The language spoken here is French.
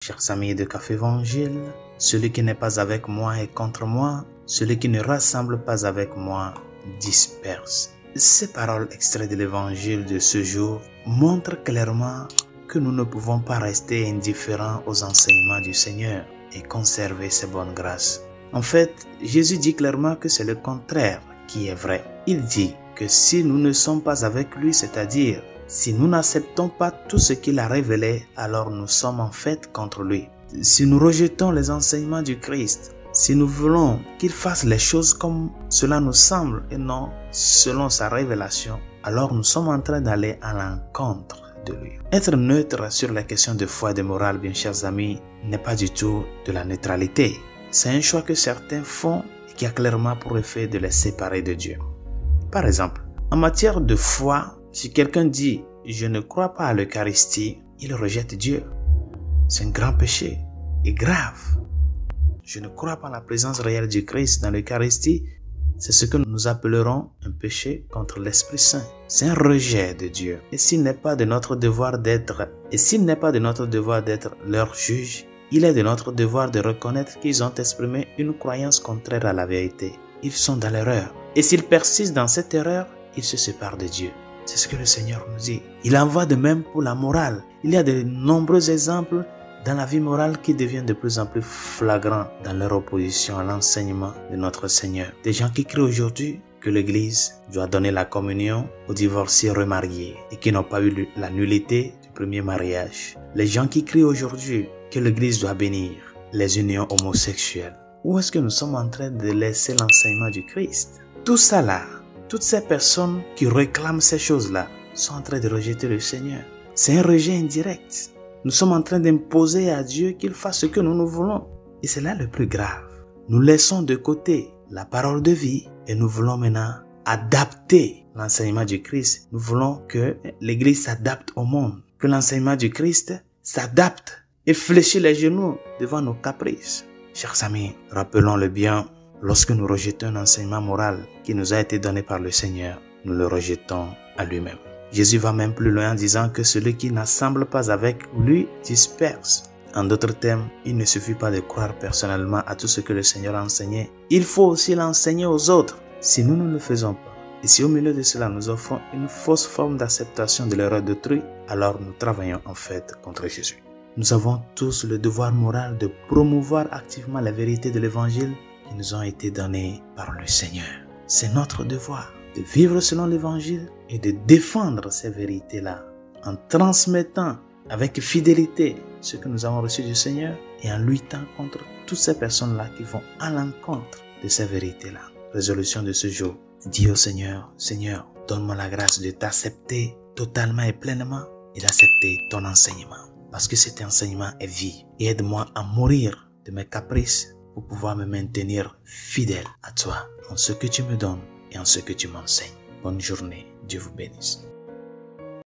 Chers amis de Café Évangile, celui qui n'est pas avec moi est contre moi, celui qui ne rassemble pas avec moi disperse. Ces paroles extraites de l'Évangile de ce jour montrent clairement que nous ne pouvons pas rester indifférents aux enseignements du Seigneur et conserver ses bonnes grâces. En fait, Jésus dit clairement que c'est le contraire qui est vrai. Il dit que si nous ne sommes pas avec lui, c'est-à-dire si nous n'acceptons pas tout ce qu'il a révélé, alors nous sommes en fait contre lui. Si nous rejetons les enseignements du Christ, si nous voulons qu'il fasse les choses comme cela nous semble et non selon sa révélation, alors nous sommes en train d'aller à l'encontre de lui. Être neutre sur les questions de foi et de morale, bien chers amis, n'est pas du tout de la neutralité. C'est un choix que certains font et qui a clairement pour effet de les séparer de Dieu. Par exemple, en matière de foi, si quelqu'un dit « je ne crois pas à l'Eucharistie », il rejette Dieu. C'est un grand péché et grave. Je ne crois pas à la présence réelle du Christ dans l'Eucharistie. C'est ce que nous appellerons un péché contre l'Esprit Saint. C'est un rejet de Dieu. Et s'il n'est pas de notre devoir d'être leur juge, il est de notre devoir de reconnaître qu'ils ont exprimé une croyance contraire à la vérité. Ils sont dans l'erreur. Et s'ils persistent dans cette erreur, ils se séparent de Dieu. C'est ce que le Seigneur nous dit. Il en va de même pour la morale. Il y a de nombreux exemples dans la vie morale qui deviennent de plus en plus flagrants dans leur opposition à l'enseignement de notre Seigneur. Des gens qui crient aujourd'hui que l'Église doit donner la communion aux divorcés remariés et qui n'ont pas eu la nullité du premier mariage. Les gens qui crient aujourd'hui que l'Église doit bénir les unions homosexuelles. Où est-ce que nous sommes en train de laisser l'enseignement du Christ? Tout ça là, toutes ces personnes qui réclament ces choses-là sont en train de rejeter le Seigneur. C'est un rejet indirect. Nous sommes en train d'imposer à Dieu qu'il fasse ce que nous voulons. Et c'est là le plus grave. Nous laissons de côté la parole de vie et nous voulons maintenant adapter l'enseignement du Christ. Nous voulons que l'Église s'adapte au monde, que l'enseignement du Christ s'adapte et fléchit les genoux devant nos caprices. Chers amis, rappelons-le bien, lorsque nous rejetons un enseignement moral qui nous a été donné par le Seigneur, nous le rejetons à lui-même. Jésus va même plus loin en disant que celui qui n'assemble pas avec lui disperse. En d'autres termes, il ne suffit pas de croire personnellement à tout ce que le Seigneur a enseigné. Il faut aussi l'enseigner aux autres. Si nous ne le faisons pas, et si au milieu de cela nous offrons une fausse forme d'acceptation de l'erreur d'autrui, alors nous travaillons en fait contre Jésus. Nous avons tous le devoir moral de promouvoir activement la vérité de l'Évangile qui nous ont été données par le Seigneur. C'est notre devoir de vivre selon l'Évangile et de défendre ces vérités-là en transmettant avec fidélité ce que nous avons reçu du Seigneur et en luttant contre toutes ces personnes-là qui vont à l'encontre de ces vérités-là. Résolution de ce jour. Dis au Seigneur, Seigneur, donne-moi la grâce de t'accepter totalement et pleinement et d'accepter ton enseignement. Parce que cet enseignement est vie. Et aide-moi à mourir de mes caprices pour pouvoir me maintenir fidèle à toi en ce que tu me donnes et en ce que tu m'enseignes. Bonne journée. Dieu vous bénisse.